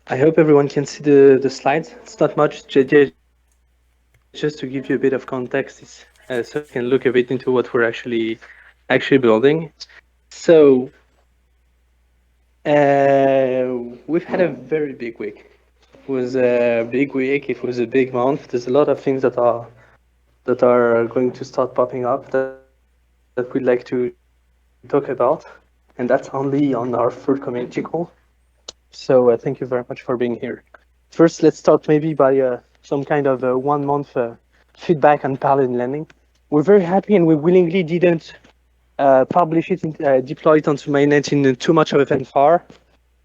I hope everyone can see the slides. It's not much, just to give you a bit of context, so you can look a bit into what we're actually building. So we've had a very big week. It was a big week. It was a big month. There's a lot of things that are going to start popping up that we'd like to talk about, and that's only on our third community call. So thank you very much for being here. First, let's start maybe by some kind of 1 month feedback on Paladin Landing. We're very happy, and we willingly didn't publish it, deploy it onto mainnet in too much of a fanfare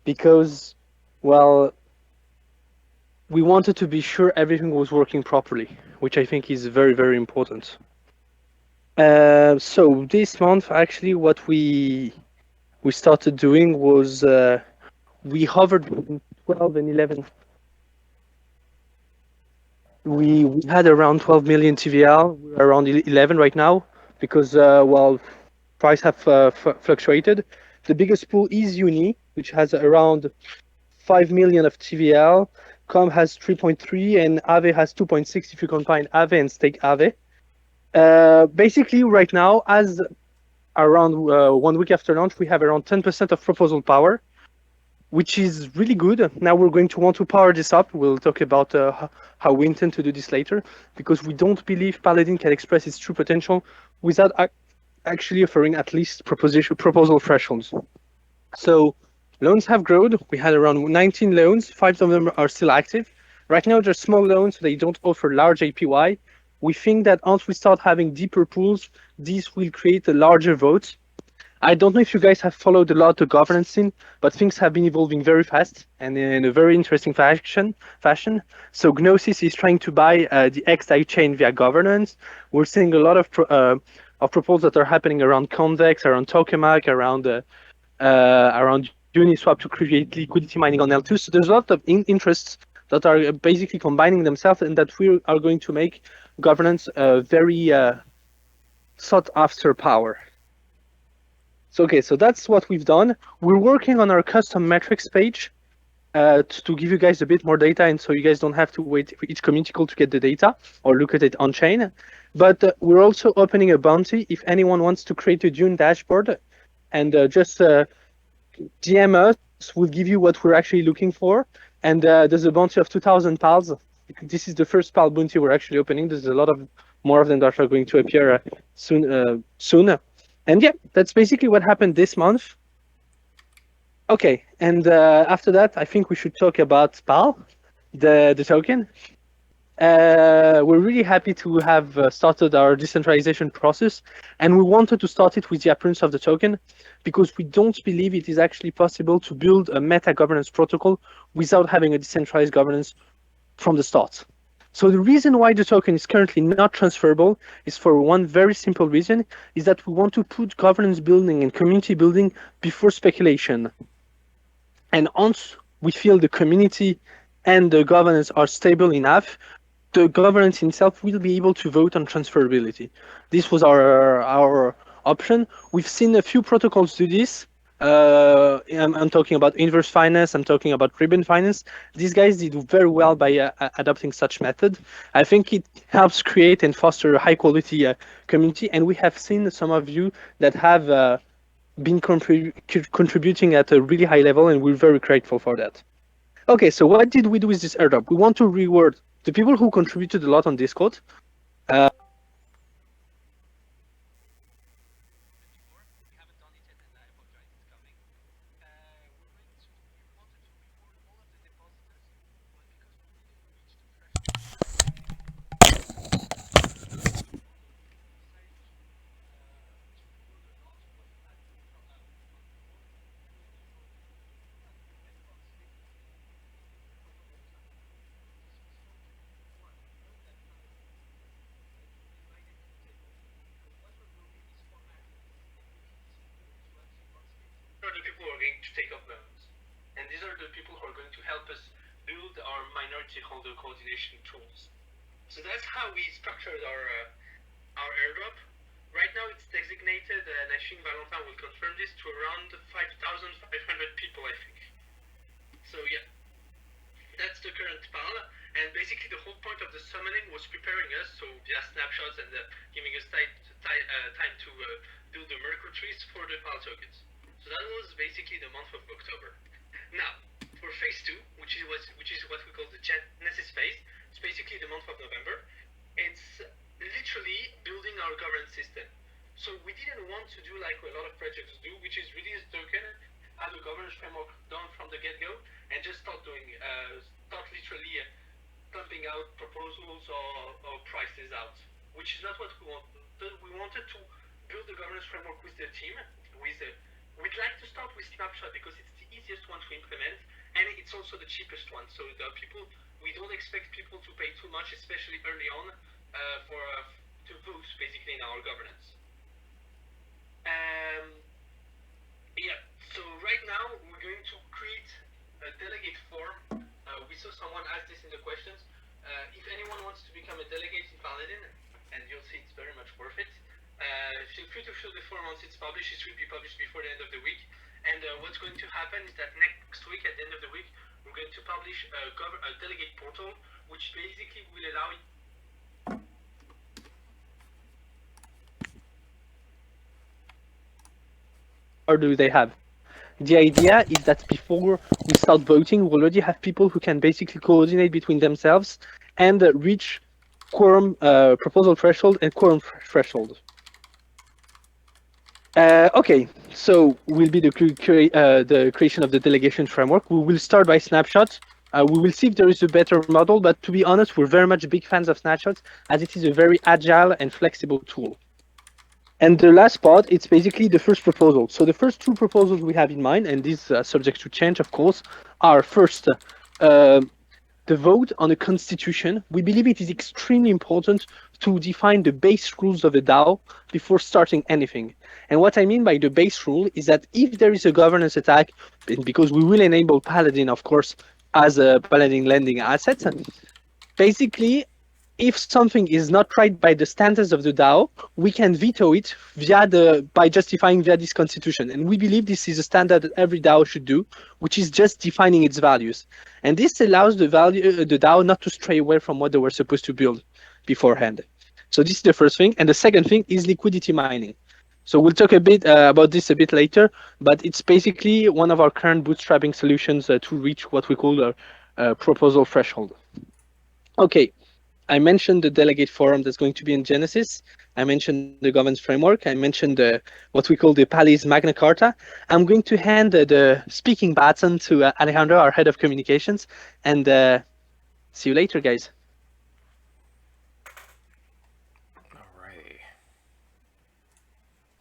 because, well, we wanted to be sure everything was working properly, which I think is very, very important. So this month, actually, what we started doing was we hovered between 12 and 11. We had around 12 million TVL. We're around 11 right now because price have fluctuated. The biggest pool is Uni, which has around 5 million of TVL. Com has 3.3 and Aave has 2.6 if you combine Aave and stake Aave. Basically, right now, as around 1 week after launch, we have around 10% of proposal power, which is really good. Now we're going to want to power this up. We'll talk about how we intend to do this later, because we don't believe Paladin can express its true potential without actually offering at least proposal thresholds. So loans have grown. We had around 19 loans. 5 of them are still active. Right now, they're small loans, so they don't offer large APY. We think that once we start having deeper pools, this will create a larger vote. I don't know if you guys have followed a lot the governance scene, but things have been evolving very fast and in a very interesting fashion. So Gnosis is trying to buy the XDAI chain via governance. We're seeing a lot of proposals that are happening around Convex, around Tokamak, around Uniswap to create liquidity mining on L2. So there's a lot of interests that are basically combining themselves, and that we are going to make governance a very sought after power. So okay, so that's what we've done. We're working on our custom metrics page to give you guys a bit more data, and so you guys don't have to wait for each community call to get the data or look at it on chain. But we're also opening a bounty if anyone wants to create a Dune dashboard, and just DM us. We'll give you what we're actually looking for. And there's a bounty of 2,000 pals. This is the first pal bounty we're actually opening. There's a lot of more of them that are going to appear soon. And yeah, that's basically what happened this month. Okay, and after that, I think we should talk about PAL, the token. We're really happy to have started our decentralization process, and we wanted to start it with the appearance of the token because we don't believe it is actually possible to build a meta governance protocol without having a decentralized governance from the start. So the reason why the token is currently not transferable is for one very simple reason, is that we want to put governance building and community building before speculation. And once we feel the community and the governance are stable enough, the governance itself will be able to vote on transferability. This was our option. We've seen a few protocols do this. I'm talking about Inverse Finance. I'm talking about Ribbon Finance. These guys did very well by adopting such method. I think it helps create and foster a high quality community. And we have seen some of you that have been contributing at a really high level, and we're very grateful for that. Okay, so what did we do with this airdrop? We want to reward the people who contributed a lot on Discord. So that's how we structured our airdrop. Right now it's designated, and I think Valentin will confirm this, to around 5,500 people, I think. So yeah. And basically, the whole point of the summoning was preparing us, so via snapshots and giving us time to build the Merkle trees for the PAL tokens. So that was basically the month of October. Now, for phase 2, which is what we call the Genesis phase, it's basically the month of November. It's literally building our governance system. So we didn't want to do like a lot of projects do, which is release token, have a governance framework done from the get-go, and just start literally pumping out proposals or prices out, which is not what we wanted. We wanted to build a governance framework with the team. We'd like to start with Snapshot because it's the easiest one to implement, and it's also the cheapest one. So we don't expect people to pay too much, especially early on, to vote basically in our governance. Yeah. So right now we're going to create a delegate form. We saw someone ask this in the questions. If anyone wants to become a delegate in Paladin, and you'll see it's very much worth it, feel free to fill the form once it's published. It should be published before the end of the week. And what's going to happen is that next week, at the end of the week, we're going to publish a delegate portal, which basically will allow you. Or do they have? The idea is that before we start voting, we already have people who can basically coordinate between themselves and reach quorum proposal threshold and quorum threshold. Okay, so will be the creation of the delegation framework. We will start by snapshots. We will see if there is a better model, but to be honest, we're very much big fans of snapshots as it is a very agile and flexible tool. And the last part, it's basically the first proposal. So the first two proposals we have in mind, and these are subject to change, of course, are first, the vote on a constitution. We believe it is extremely important to define the base rules of a DAO before starting anything. And what I mean by the base rule is that if there is a governance attack, because we will enable Paladin, of course, as a Paladin lending asset, basically, if something is not right by the standards of the DAO, we can veto it by justifying via this constitution. And we believe this is a standard that every DAO should do, which is just defining its values. And this allows the DAO not to stray away from what they were supposed to build beforehand. So this is the first thing. And the second thing is liquidity mining. So we'll talk a bit about this a bit later, but it's basically one of our current bootstrapping solutions to reach what we call a proposal threshold. Okay. I mentioned the delegate forum that's going to be in Genesis. I mentioned the governance framework. I mentioned what we call the Palis Magna Carta. I'm going to hand the speaking baton to Alejandro, our head of communications, and see you later, guys. Alrighty.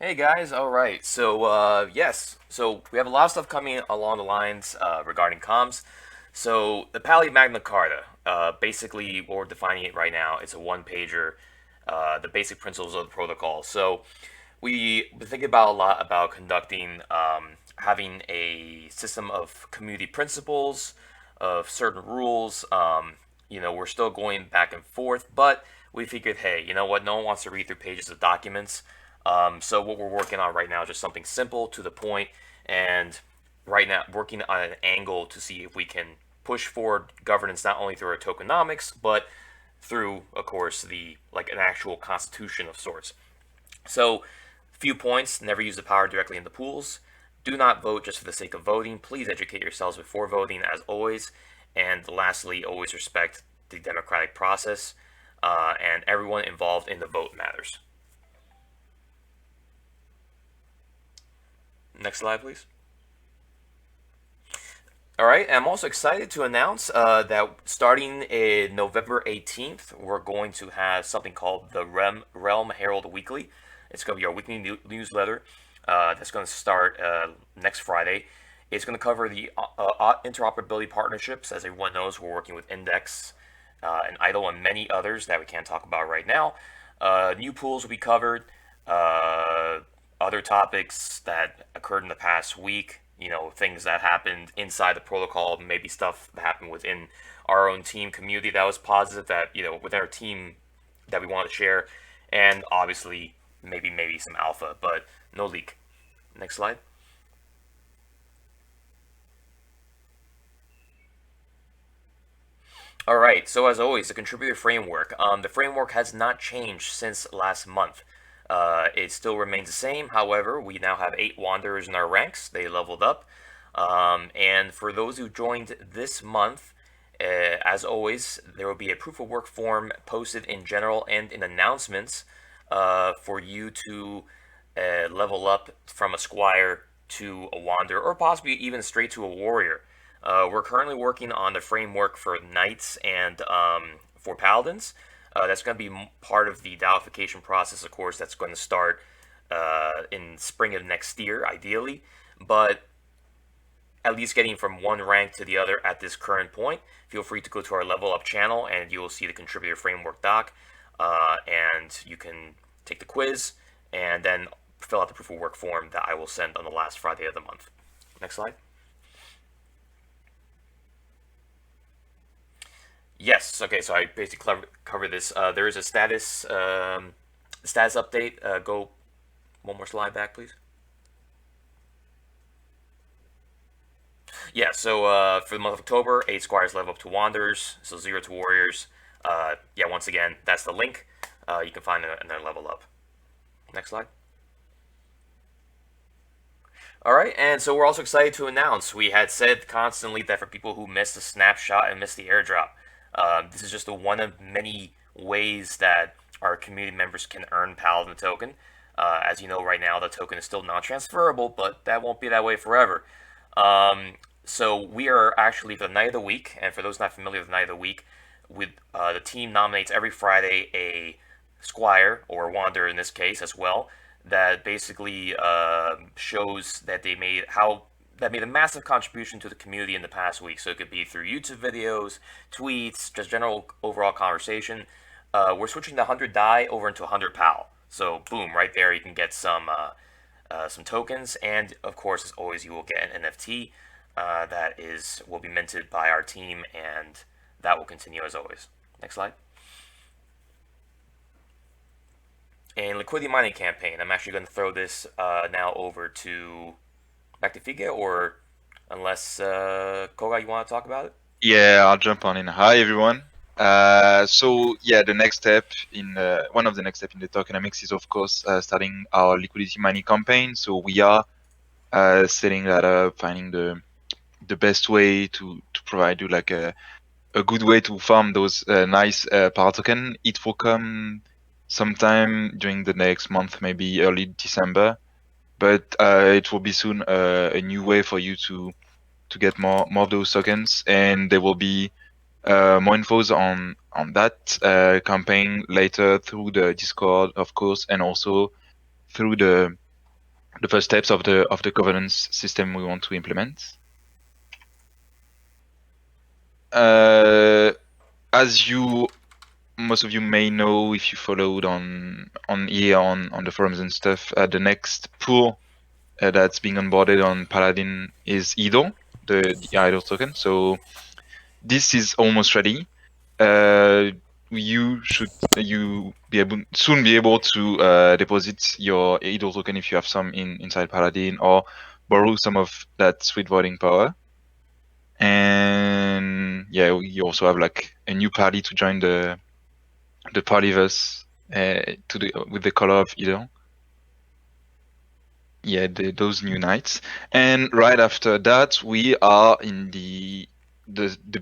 Hey guys, alright, so yes, so we have a lot of stuff coming along the lines regarding comms. So the Pali Magna Carta, basically what we're defining it right now, it's a one-pager, the basic principles of the protocol. So we've been thinking about a lot about conducting, having a system of community principles, of certain rules. We're still going back and forth, but we figured, hey, you know what, no one wants to read through pages of documents. So what we're working on right now is just something simple, to the point, and right now working on an angle to see if we can push forward governance not only through our tokenomics, but through, of course, an actual constitution of sorts. So, few points: never use the power directly in the pools. Do not vote just for the sake of voting. Please educate yourselves before voting, as always. And lastly, always respect the democratic process, and everyone involved in the vote matters. Next slide, please. All right, I'm also excited to announce that starting in November 18th, we're going to have something called the Realm Herald Weekly. It's going to be our weekly newsletter that's going to start next Friday. It's going to cover the interoperability partnerships. As everyone knows, we're working with Index and Idle and many others that we can't talk about right now. New pools will be covered. Other topics that occurred in the past week, things that happened inside the protocol, maybe stuff that happened within our own team community that was positive, that, within our team that we want to share, and obviously maybe some alpha, but no leak. Next slide. All right. So as always, the contributor framework. The framework has not changed since last month. It still remains the same. However, we now have 8 wanderers in our ranks. They leveled up. And for those who joined this month, as always, there will be a proof of work form posted in general and in announcements for you to level up from a squire to a wanderer, or possibly even straight to a warrior. We're currently working on the framework for knights and for paladins. That's going to be part of the Daoification process, of course. That's going to start in spring of next year, ideally. But at least getting from one rank to the other at this current point, feel free to go to our level up channel and you will see the contributor framework doc. And you can take the quiz and then fill out the proof of work form that I will send on the last Friday of the month. Next slide. Yes. Okay. So I basically covered this. There is a status update. Go one more slide back, please. Yeah. So for the month of October, 8 squires level up to wanderers, so 0 to warriors. Yeah. Once again, that's the link. You can find it in their level up. Next slide. All right, and so we're also excited to announce we had said constantly that for people who missed the snapshot and missed the airdrop, this is just one of many ways that our community members can earn Paladin token. As you know, right now the token is still non-transferable, but that won't be that way forever. So we are actually for the night of the week, and for those not familiar with the night of the week, with the team nominates every Friday a squire or wanderer in this case as well that basically shows that they made how that made a massive contribution to the community in the past week. So it could be through YouTube videos, tweets, just general overall conversation. We're switching the 100 die over into 100 PAL. So boom, right there you can get some tokens, and of course, as always, you will get an NFT that will be minted by our team, and that will continue as always. Next slide. And liquidity mining campaign. I'm actually going to throw this now over to back to Fige, or unless Koga, you want to talk about it? Yeah, I'll jump on in. Hi, everyone. So yeah, the next step in one of the next step in the tokenomics is of course starting our liquidity mining campaign. So we are setting that up, finding the best way to provide you like a good way to farm those nice power token. It will come sometime during the next month, maybe early December, but it will be soon a new way for you to get more of those tokens, and there will be more infos on that campaign later through the Discord, of course, and also through the first steps of the governance system we want to implement. As most of you may know, if you followed on here on the forums and stuff, the next pool that's being onboarded on Paladin is Idol, the Idol token. So this is almost ready. You should soon be able to deposit your Idol token if you have some inside Paladin, or borrow some of that sweet voting power. And yeah, you also have like a new party to join the Partyverse with the color of Idol. Yeah, those new knights. And right after that, we are in the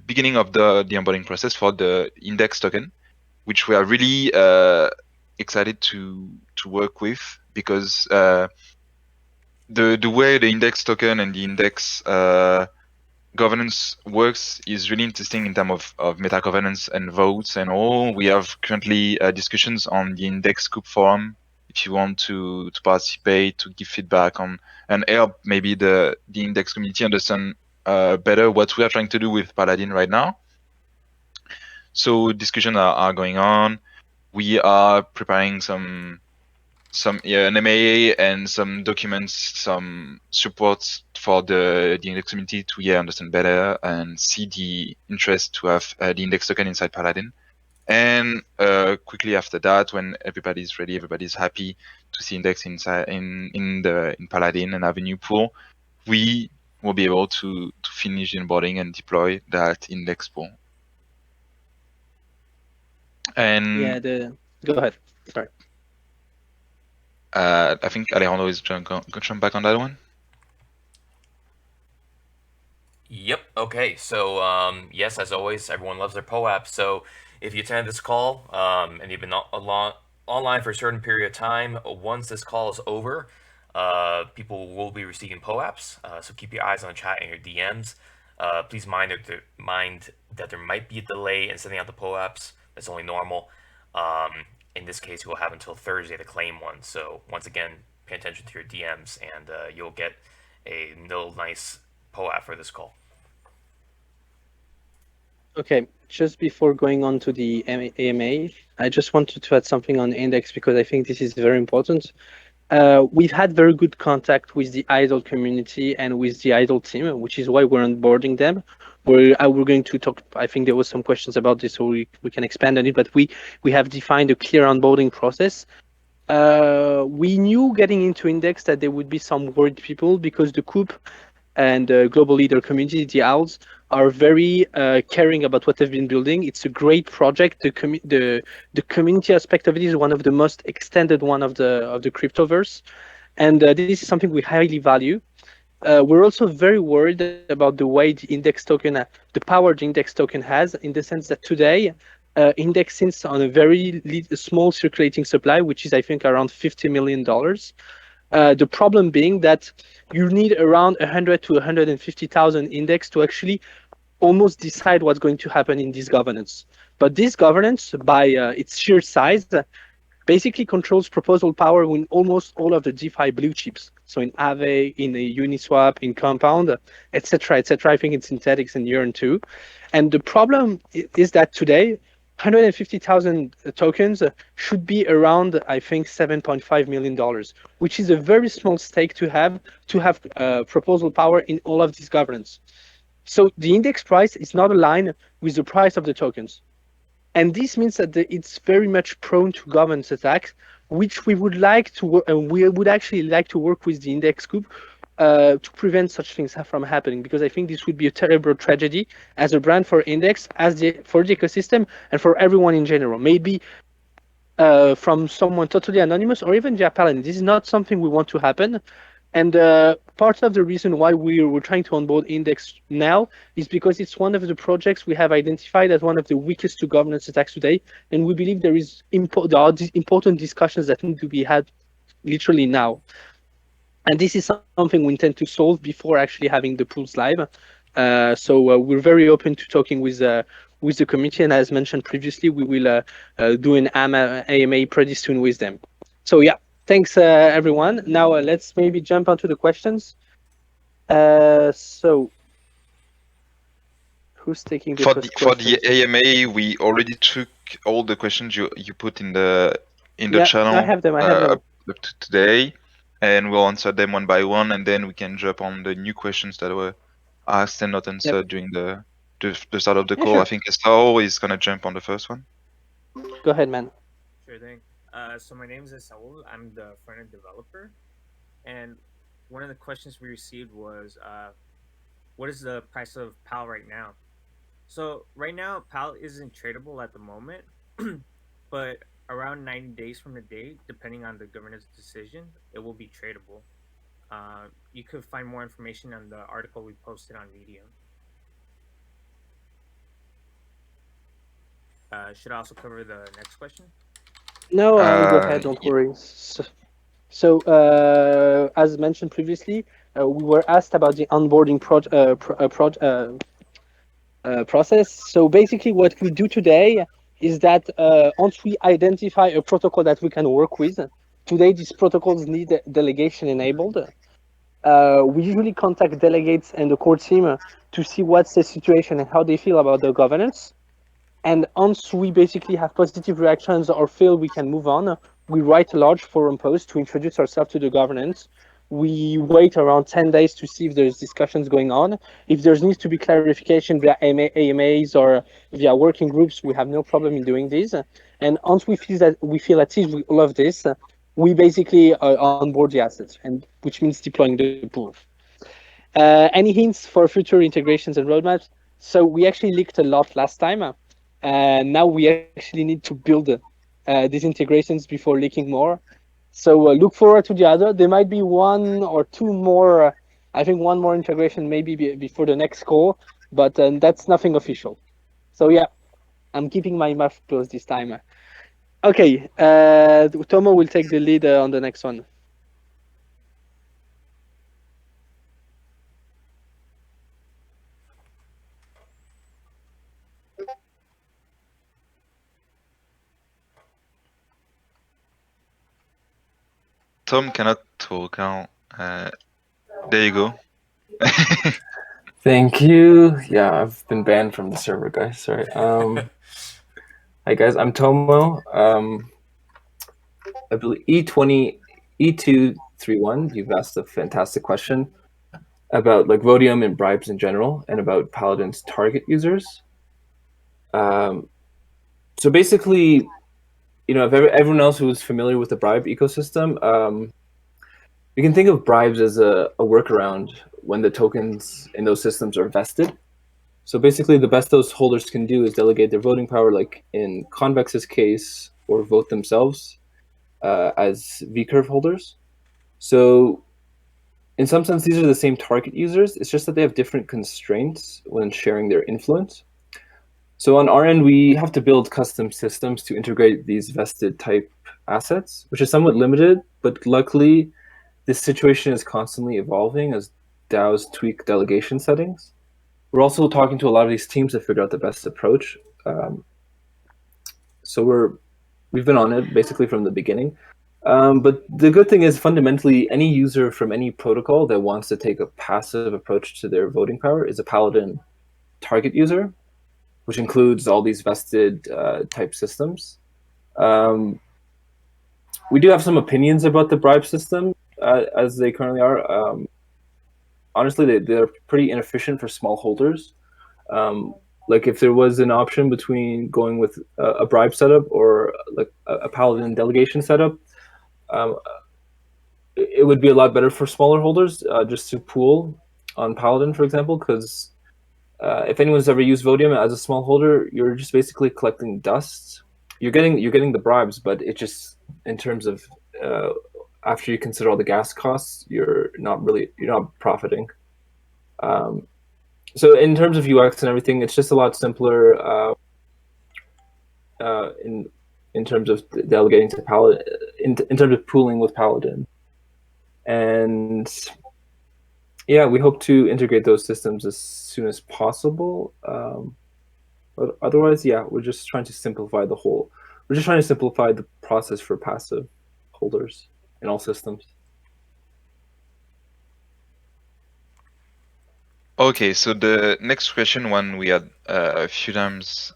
beginning of the onboarding process for the index token, which we are really excited to work with, because the way the index token and the index governance works is really interesting in terms of meta governance and votes and all. We have currently discussions on the index scoop forum. If you want to participate, to give feedback on and help maybe the index community understand better what we are trying to do with Paladin right now. So discussions are going on. We are preparing an MAA and some documents, some support for the index community to understand better and see the interest to have the index token inside Paladin. And quickly after that, when everybody's ready, everybody's happy to see index inside in Paladin and have a new pool, we will be able to finish the onboarding and deploy that index pool. And Yeah, the go ahead. Sorry. I think Alejandro is going to jump back on that one. Yep. Okay. So, yes, as always, everyone loves their POAP. So, if you attend this call and you've been online for a certain period of time, once this call is over, people will be receiving POAPs. So keep your eyes on the chat and your DMs. Please mind that there might be a delay in sending out the POAPs. That's only normal. In this case, you will have until Thursday to claim one. So once again, pay attention to your DMs, and you'll get a no nice POAP for this call. Okay, just before going on to the AMA, I just wanted to add something on index because I think this is very important. We've had very good contact with the idol community and with the idol team, which is why we're onboarding them. We're going to talk. I think there was some questions about this, so we can expand on it. But we have defined a clear onboarding process. We knew getting into index that there would be some worried people because the coup and global leader community, the owls, are very caring about what they've been building. It's a great project. The community aspect of it is one of the most extended one of the cryptoverse, and this is something we highly value. We're also very worried about the way the index token, the power the index token has, in the sense that today, index sits on a very small circulating supply, which is I think around $50 million. The problem being that you need around 100 to 150,000 index to actually almost decide what's going to happen in this governance. But this governance, by its sheer size, basically controls proposal power in almost all of the DeFi blue chips. So in Aave, in a Uniswap, in Compound, etc., etc. I think in Synthetics and Yearn too. And the problem is that today, 150,000 tokens should be around, I think, $7.5 million, which is a very small stake to have proposal power in all of these governance. So the index price is not aligned with the price of the tokens. And this means that it's very much prone to governance attacks, which we would like to, and we would actually like to work with the index group to prevent such things from happening, because I think this would be a terrible tragedy as a brand for index, for the ecosystem, and for everyone in general. Maybe from someone totally anonymous or even via Paladin. This is not something we want to happen. And part of the reason why we're trying to onboard Index now is because it's one of the projects we have identified as one of the weakest to governance attacks today. And we believe there are important discussions that need to be had literally now. And this is something we intend to solve before actually having the pools live. So we're very open to talking with the community. And as mentioned previously, we will do an AMA pretty soon with them. So yeah, thanks everyone. Now let's maybe jump onto the questions. So who's taking the first For question? the AMA, we already took all the questions you put in the channel. I have them. Up to today, and we'll answer them one by one, and then we can jump on the new questions that were asked and not answered during the start of the call. Sure. I think Esau is gonna jump on the first one. Go ahead, man. Sure thing. So my name is Saul. I'm the front-end developer, and one of the questions we received was, what is the price of PAL right now? So right now, PAL isn't tradable at the moment, but around 90 days from the date, depending on the governor's decision, it will be tradable. You could find more information on the article we posted on Medium. Should I also cover the next question? No, go ahead. Don't worry. So as mentioned previously, we were asked about the onboarding process. So basically, what we do today is that once we identify a protocol that we can work with, today these protocols need delegation enabled. We usually contact delegates and the core team to see what's the situation and how they feel about the governance. And once we basically have positive reactions or feel we can move on, we write a large forum post to introduce ourselves to the governance. We wait around 10 days to see if there's discussions going on. If there needs to be clarification via AMAs or via working groups, we have no problem in doing this. And once we feel at ease with all of this, we basically onboard the assets, and which means deploying the pool. Any hints for future integrations and roadmaps? So we actually leaked a lot last time. and now we actually need to build these integrations before leaking more. So look forward to the other. There might be one or two more. I think one more integration maybe before the next call, but that's nothing official. So yeah, I'm keeping my mouth closed this time. Okay, Tomo will take the lead on the next one. Tom cannot talk. There you go. Thank you. Yeah, I've been banned from the server, guys. Sorry. Hi guys, I'm Tomo. I believe E231. You've asked a fantastic question about like Vodium and bribes in general, and about Paladin's target users. So basically, if everyone else who's familiar with the bribe ecosystem, you can think of bribes as a workaround when the tokens in those systems are vested. So basically, the best those holders can do is delegate their voting power, like in Convex's case, or vote themselves as V-curve holders. So in some sense, these are the same target users. It's just that they have different constraints when sharing their influence. So on our end, we have to build custom systems to integrate these vested type assets, which is somewhat limited, but luckily, this situation is constantly evolving as DAOs tweak delegation settings. We're also talking to a lot of these teams to figure out the best approach. So we've been on it basically from the beginning. But the good thing is, fundamentally, any user from any protocol that wants to take a passive approach to their voting power is a Paladin target user, which includes all these vested type systems. We do have some opinions about the bribe system as they currently are. Honestly, they're pretty inefficient for small holders. Like if there was an option between going with a bribe setup or like a Paladin delegation setup, it would be a lot better for smaller holders just to pool on Paladin, for example, because if anyone's ever used Vodium as a small holder, you're just basically collecting dust. You're getting the bribes, but it just, in terms of after you consider all the gas costs, you're not profiting. So in terms of UX and everything, it's just a lot simpler in terms of delegating to Paladin, in terms of pooling with Paladin. And yeah, we hope to integrate those systems as soon as possible. But otherwise, yeah, we're just trying to simplify the process for passive holders in all systems. Okay, so the next question, one we had a few times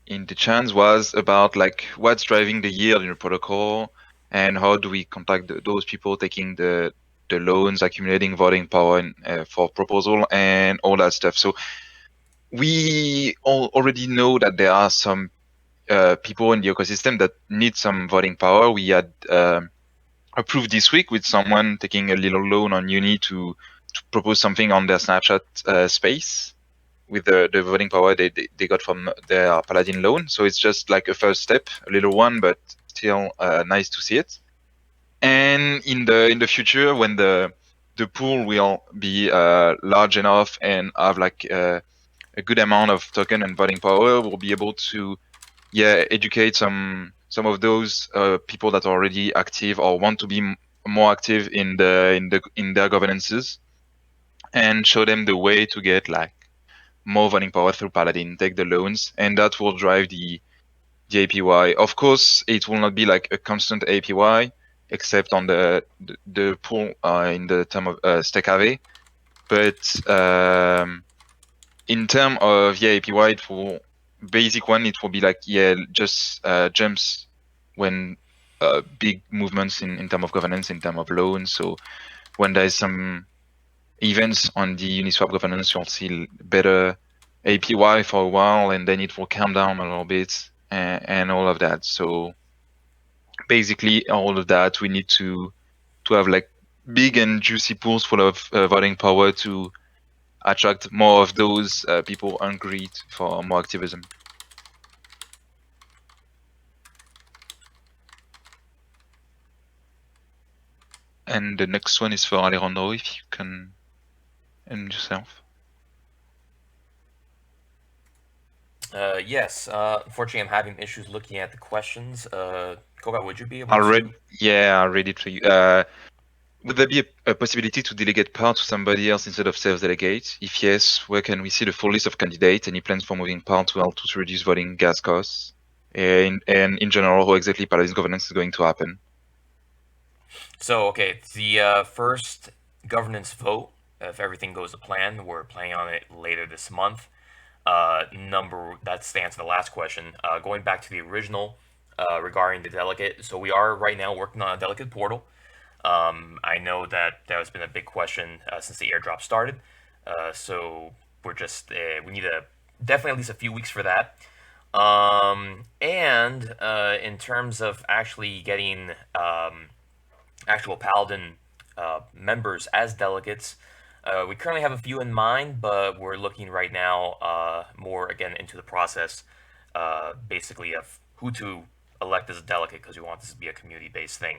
in the chance, was about like what's driving the yield in the protocol, and how do we contact those people taking the loans, accumulating voting power for proposal, and all that stuff. So we already know that there are some people in the ecosystem that need some voting power. We had approved this week with someone taking a little loan on Uni to propose something on their Snapchat space with the voting power they got from their Paladin loan. So it's just like a first step, a little one, but still nice to see it. And in the future, when the pool will be large enough and have like a good amount of token and voting power, we'll be able to educate some of those people that are already active or want to be more active in their governances, and show them the way to get like more voting power through Paladin, take the loans, and that will drive the APY. Of course, it will not be like a constant APY, except on the pool in the term of stake AV. But in term of APY, it will basic one. It will be like just jumps when big movements in term of governance, in term of loans. So when there is some events on the Uniswap governance, you'll see better APY for a while, and then it will calm down a little bit, and all of that. So basically, all of that, we need to have like big and juicy pools full of voting power to attract more of those people hungry for more activism. And the next one is for Alejandro, if you can end yourself. Yes. Unfortunately, I'm having issues looking at the questions. Koga, would you be able I'll to? read. Yeah, I'll read it for you. Would there be a possibility to delegate power to somebody else instead of self-delegate? If yes, where can we see the full list of candidates? Any plans for moving power to L2 to reduce voting gas costs? And in general, how exactly Paladin's governance is going to happen? So, okay, the first governance vote, if everything goes to plan, we're planning on it later this month. That's the answer to the last question. Going back to the original regarding the delegate, so we are right now working on a delegate portal. I know that has been a big question since the airdrop started. So we're just we need definitely at least a few weeks for that. And in terms of actually getting actual Paladin members as delegates, we currently have a few in mind, but we're looking right now more again into the process, basically of who to elect as a delegate because we want this to be a community-based thing.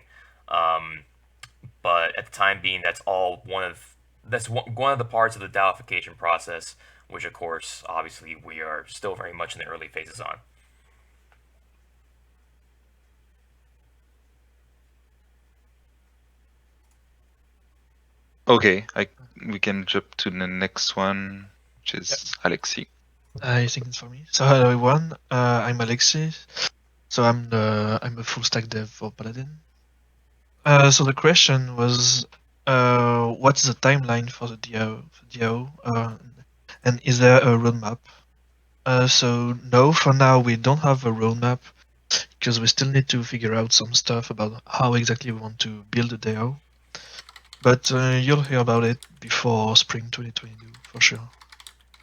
But at the time being, that's one of the parts of the Dalification process, which of course, obviously, we are still very much in the early phases on. Okay, we can jump to the next one, which is Alexi. I think it's for me. So hello everyone, I'm Alexi. So I'm a full stack dev for Paladin. So the question was, what's the timeline for the DAO, and is there a roadmap? So no, for now we don't have a roadmap because we still need to figure out some stuff about how exactly we want to build a DAO. But you'll hear about it before spring 2022 for sure.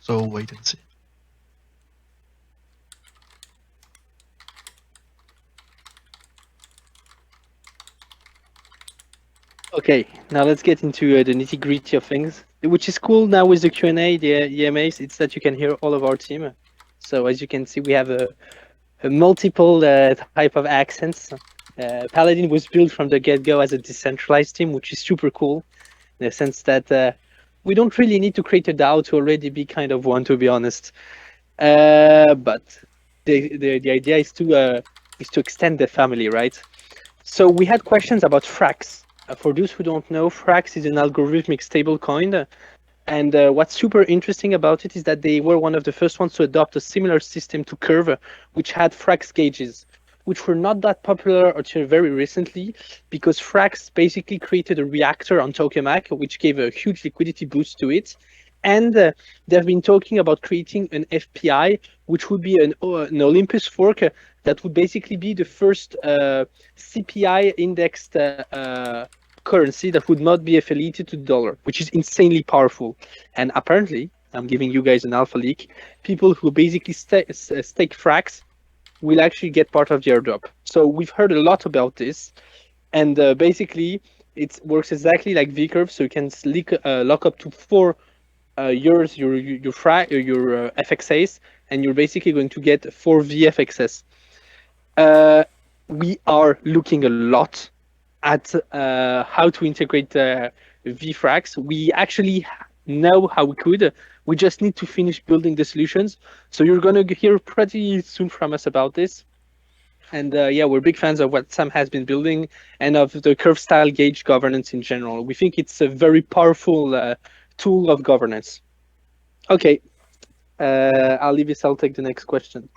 So wait and see. Okay, now let's get into the nitty gritty of things, which is cool now with the Q&A, the EMAs. It's that you can hear all of our team. So as you can see, we have a multiple type of accents. Paladin was built from the get-go as a decentralized team, which is super cool in the sense that we don't really need to create a DAO to already be kind of one, to be honest. But the idea is to extend the family, right? So we had questions about Frax. For those who don't know, Frax is an algorithmic stablecoin. And what's super interesting about it is that they were one of the first ones to adopt a similar system to Curve, which had Frax gauges, which were not that popular until very recently, because Frax basically created a reactor on Tokamak, which gave a huge liquidity boost to it. And they've been talking about creating an FPI, which would be an Olympus fork that would basically be the first CPI indexed currency that would not be affiliated to the dollar, which is insanely powerful. And apparently, I'm giving you guys an alpha leak, people who basically stake Frax will actually get part of the airdrop. So we've heard a lot about this. And basically, it works exactly like vCurve, so you can lock up to 4 years your FXAs, and you're basically going to get 4 VFXs. We are looking a lot at how to integrate VFrax. We actually know how we could. We just need to finish building the solutions. So you're going to hear pretty soon from us about this. And yeah, we're big fans of what Sam has been building and of the curve style gauge governance in general. We think it's a very powerful tool of governance. Okay, I'll leave this. I'll take the next question.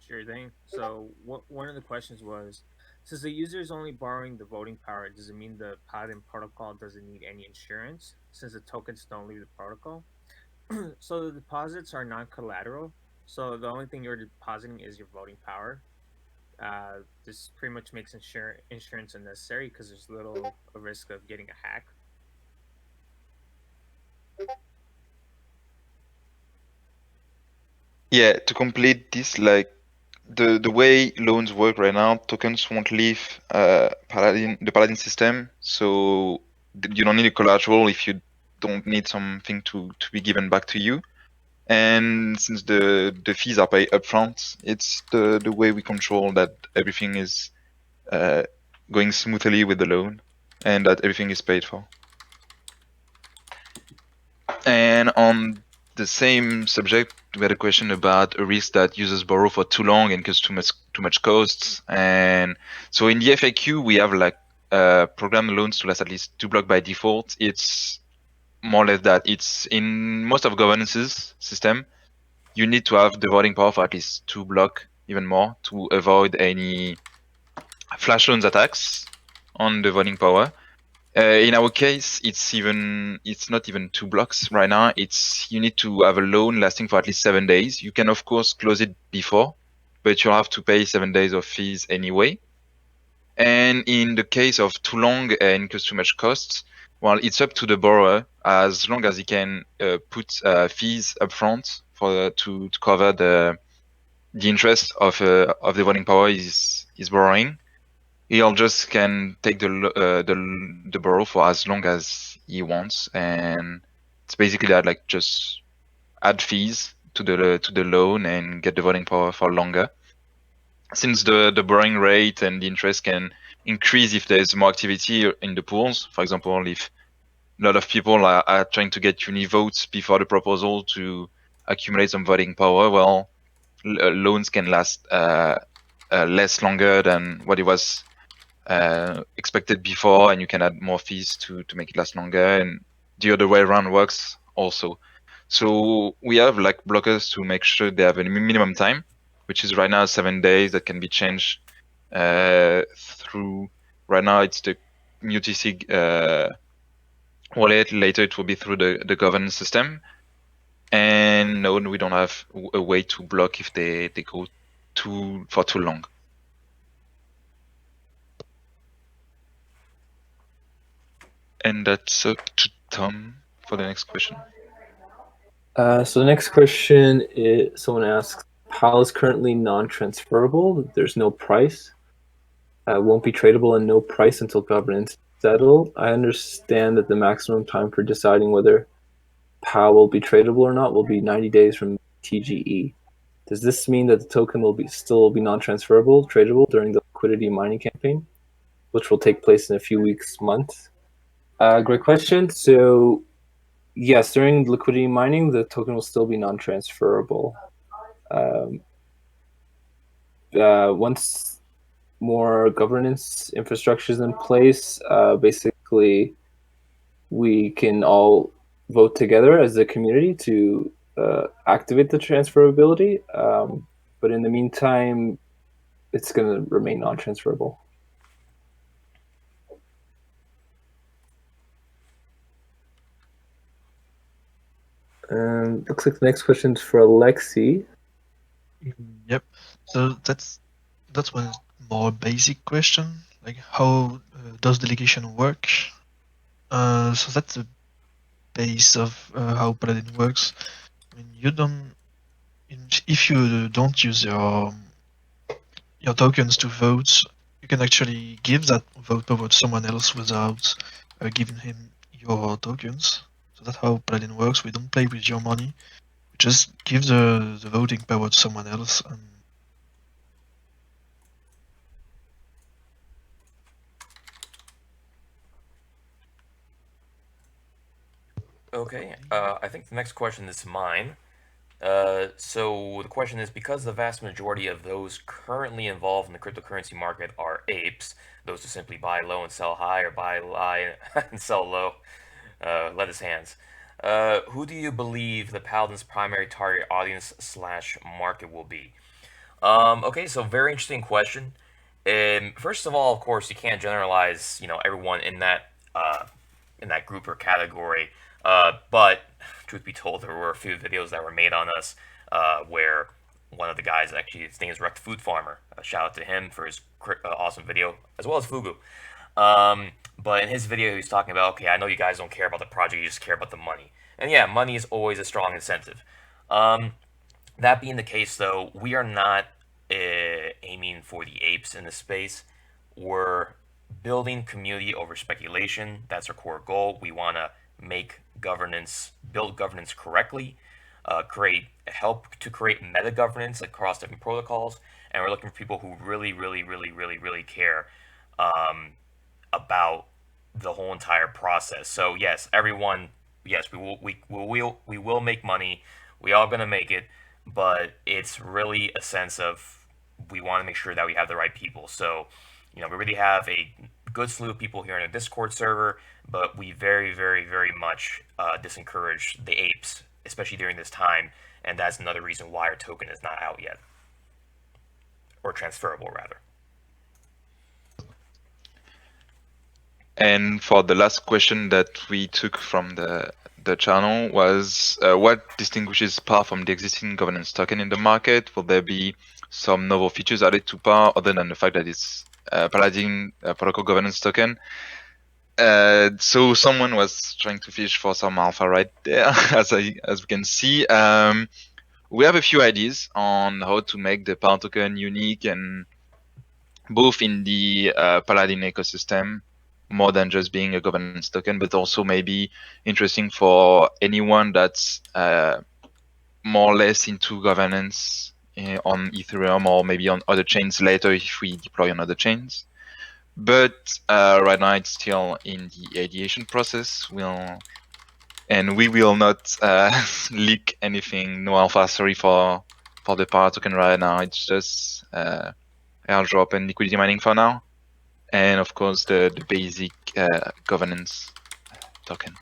Sure thing. So one of the questions was, since the user is only borrowing the voting power, does it mean the Paladin protocol doesn't need any insurance since the tokens don't leave the protocol? So the deposits are non-collateral. So the only thing you're depositing is your voting power. This pretty much makes insurance unnecessary because there's little risk of getting a hack. Yeah, to complete this, like the way loans work right now, tokens won't leave the Paladin system, so you don't need a collateral if you don't need something to be given back to you. And since the fees are paid upfront, it's the way we control that everything is going smoothly with the loan. and that everything is paid for. And on the same subject, we had a question about a risk that users borrow for too long and cause too much costs. And so in the FAQ, we have like program loans to last at least 2 blocks by default. It's more or less that. It's in most of governances system, you need to have the voting power for at least 2 blocks, even more, to avoid any flash loans attacks on the voting power. In our case, it's not even 2 blocks right now. You need to have a loan lasting for at least 7 days. You can of course close it before, but you'll have to pay 7 days of fees anyway. And in the case of too long and cause too much costs, well, it's up to the borrower as long as he can put fees upfront to cover the interest of the voting power is borrowing. He'll just can take the borrow for as long as he wants, and it's basically that, like just add fees to the loan and get the voting power for longer. Since the borrowing rate and the interest can increase if there's more activity in the pools. For example, if a lot of people are trying to get uni votes before the proposal to accumulate some voting power, well, loans can last less longer than what it was expected before, and you can add more fees to make it last longer, and the other way around works also. So we have like blockers to make sure they have a minimum time, which is right now 7 days. That can be changed through, right now it's the MUTC wallet, later it will be through the governance system. And no, we don't have a way to block if they go for too long. And that's up to Tom for the next question. So the next question is, someone asks, PAL is currently non-transferable. There's no price. Won't be tradable and no price until governance settle. I understand that the maximum time for deciding whether PAL will be tradable or not will be 90 days from TGE. Does this mean that the token will still be non-transferable, tradable during the liquidity mining campaign, which will take place in a few weeks, months? Great question. So yes, during liquidity mining, the token will still be non-transferable. Once more governance infrastructure is in place, basically we can all vote together as a community to activate the transferability. But in the meantime, it's going to remain non-transferable. Looks like the next question is for Alexi. Yep. So that's one more basic question, like how does delegation work? So that's the base of how Paladin works. I mean, if you don't use your tokens to vote, you can actually give that vote power to someone else without giving him your tokens. So that's how Paladin works. We don't play with your money. We just give the voting power to someone else. And Okay, I think the next question is mine. So the question is, because the vast majority of those currently involved in the cryptocurrency market are apes, those who simply buy low and sell high, or buy high and sell low, lettuce hands. Who do you believe the Paladin's primary target audience slash market will be? Okay, so very interesting question. First of all, of course, you can't generalize, everyone in that group or category. But truth be told, there were a few videos that were made on us where one of the guys, actually, his name is Wrecked Food Farmer. Shout out to him for his awesome video, as well as Fugu. But in his video, he was talking about, okay, I know you guys don't care about the project, you just care about the money. And yeah, money is always a strong incentive. That being the case, though, we are not aiming for the apes in this space. We're building community over speculation. That's our core goal. We want to build governance correctly, help to create meta governance across different protocols, and we're looking for people who really, really, really, really, really care about the whole entire process. So yes, everyone, yes, we will make money. We are gonna make it, but it's really a sense of we want to make sure that we have the right people. So, we really have a good slew of people here in a Discord server, but we very, very, very much disencourage the apes, especially during this time, and that's another reason why our token is not out yet, or transferable rather. And for the last question that we took from the channel was what distinguishes PAR from the existing governance token in the market? Will there be some novel features added to PAR other than the fact that it's Paladin protocol governance token? So someone was trying to fish for some alpha right there, as we can see. We have a few ideas on how to make the PAR token unique and both in the Paladin ecosystem, more than just being a governance token, but also maybe interesting for anyone that's more or less into governance on Ethereum or maybe on other chains later if we deploy on other chains. But right now it's still in the ideation process. We will not leak anything, no alpha story for the PAR token right now. It's just airdrop and liquidity mining for now. And of course the basic governance token.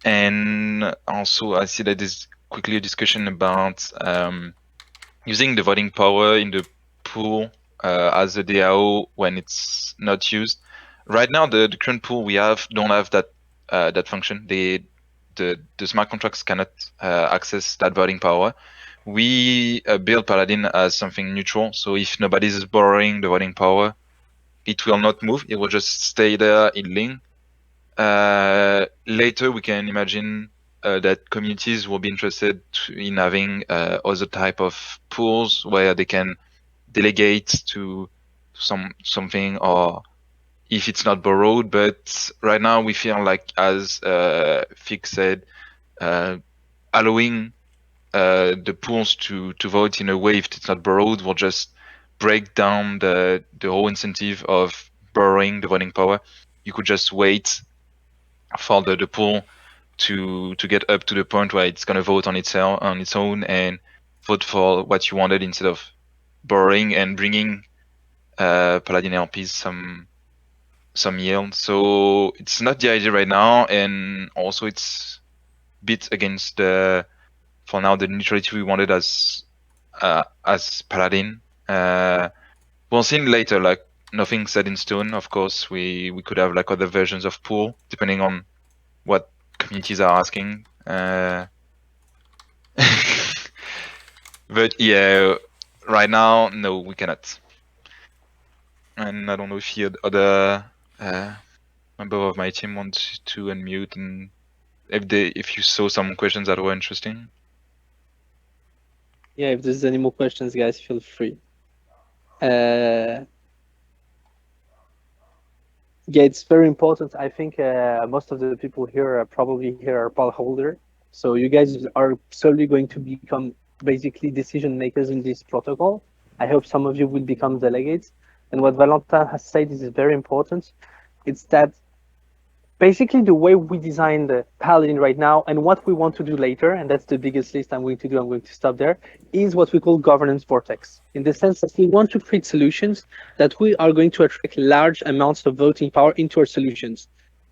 And also I see that there's quickly a discussion about using the voting power in the pool as a DAO when it's not used. Right now the current pool we have don't have that function. The smart contracts cannot access that voting power. We build Paladin as something neutral, so if nobody's borrowing the voting power, it will not move. It will just stay there in Ling. Later, we can imagine that communities will be interested in having other type of pools where they can delegate to something, or if it's not borrowed. But right now, we feel like, as Fig said, allowing the pools to vote in a way if it's not borrowed will just break down the whole incentive of borrowing the voting power. You could just wait for the pool to get up to the point where it's gonna vote on its own and vote for what you wanted instead of borrowing and bringing Paladin LPs some yield. So it's not the idea right now, and also it's bit against for now the neutrality we wanted as Paladin. We'll see later, like nothing set in stone. Of course, we could have like other versions of pool depending on what communities are asking. But yeah, right now, no, we cannot. And I don't know if the other member of my team wants to unmute, and if you saw some questions that were interesting. Yeah, if there's any more questions, guys, feel free. Yeah, it's very important. I think most of the people here are probably PAL holder. So you guys are slowly going to become basically decision makers in this protocol. I hope some of you will become delegates. And what Valentin has said is very important. It's that basically the way we design the Paladin right now and what we want to do later, and that's the biggest list I'm going to do, I'm going to stop there, is what we call governance vortex, in the sense that we want to create solutions that we are going to attract large amounts of voting power into our solutions.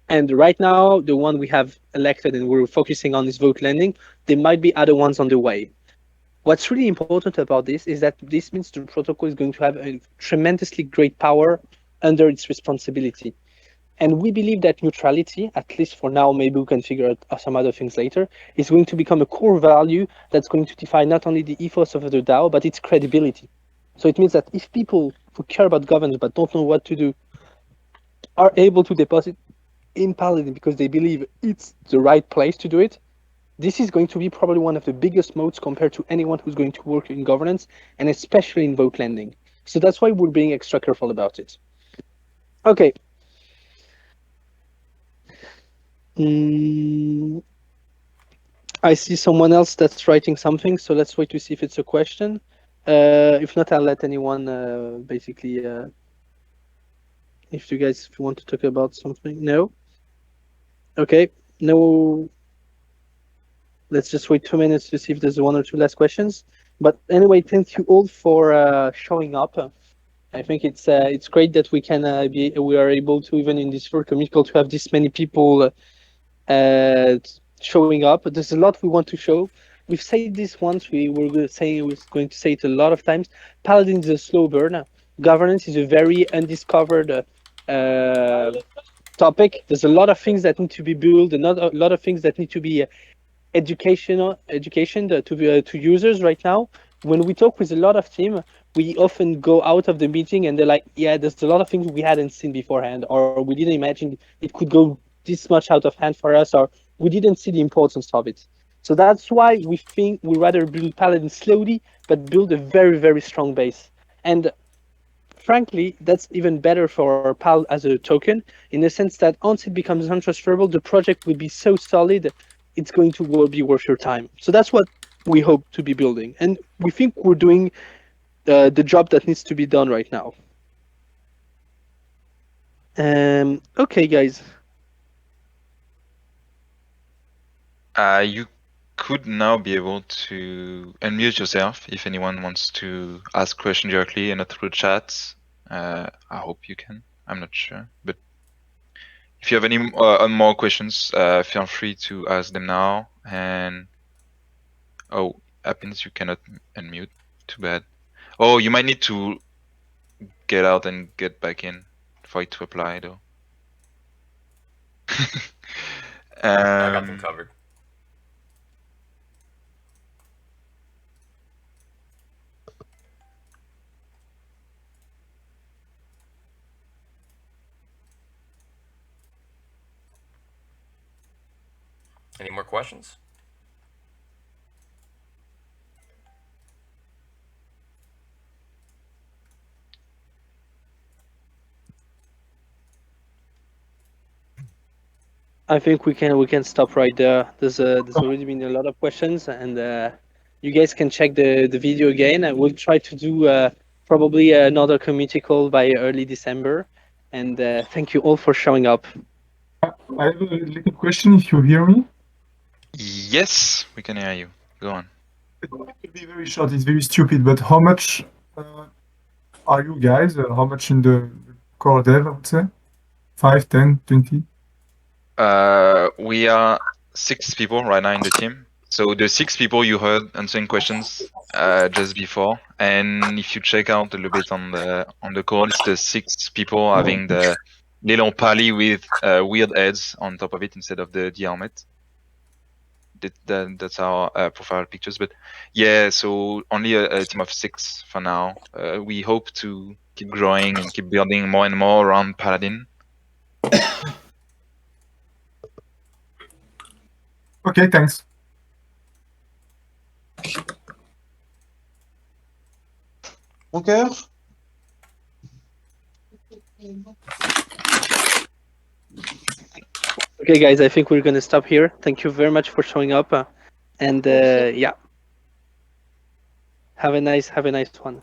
And right now, the one we have elected and we're focusing on is vote lending. There might be other ones on the way. What's really important about this is that this means the protocol is going to have a tremendously great power under its responsibility. And we believe that neutrality, at least for now, maybe we can figure out some other things later, is going to become a core value that's going to define not only the ethos of the DAO, but its credibility. So it means that if people who care about governance but don't know what to do are able to deposit in Paladin because they believe it's the right place to do it, this is going to be probably one of the biggest moats compared to anyone who's going to work in governance, and especially in vote lending. So that's why we're being extra careful about it. Okay. I see someone else that's writing something, so let's wait to see if it's a question. If not, I'll let anyone basically If you guys want to talk about something, no. Okay, no. Let's just wait 2 minutes to see if there's one or two last questions. But anyway, thank you all for showing up. I think it's great that we are able to, even in this World Community Call, to have this many people showing up. There's a lot we want to show. We've said this once. We were going to say it a lot of times. Paladin is a slow burn. Governance is a very undiscovered topic. There's a lot of things that need to be built, and a lot of things that need to be education to users right now. When we talk with a lot of team, we often go out of the meeting and they're like, yeah, there's a lot of things we hadn't seen beforehand, or we didn't imagine it could go this much out of hand for us, or we didn't see the importance of it. So that's why we think we rather build Paladin slowly, but build a very, very strong base. And frankly, that's even better for PAL as a token, in the sense that once it becomes untransferable, the project will be so solid, it's going to be worth your time. So that's what we hope to be building. And we think we're doing the job that needs to be done right now. Okay, guys. You could now be able to unmute yourself if anyone wants to ask question directly and not through chat. I hope you can. I'm not sure, but if you have any more questions, feel free to ask them now. And oh, happens you cannot unmute. Too bad. Oh, you might need to get out and get back in for it to apply, though. I got them covered. Any more questions? I think we can stop right there. There's already been a lot of questions, and you guys can check the video again. I will try to do probably another community call by early December. And thank you all for showing up. I have a little question, if you hear me. Yes, we can hear you. Go on. It will be very short, it's very stupid, but how much are you guys? How much in the core dev, I would say? 5, 10, 20? We are 6 people right now in the team. So the 6 people you heard answering questions just before, and if you check out a little bit on the call, it's the 6 people having the little pally with weird heads on top of it instead of the helmet. That's our profile pictures. But yeah, so only a team of 6 for now. We hope to keep growing and keep building more and more around Paladin. Okay, thanks. Okay. Okay, guys, I think we're gonna stop here. Thank you very much for showing up, and yeah, have a nice one.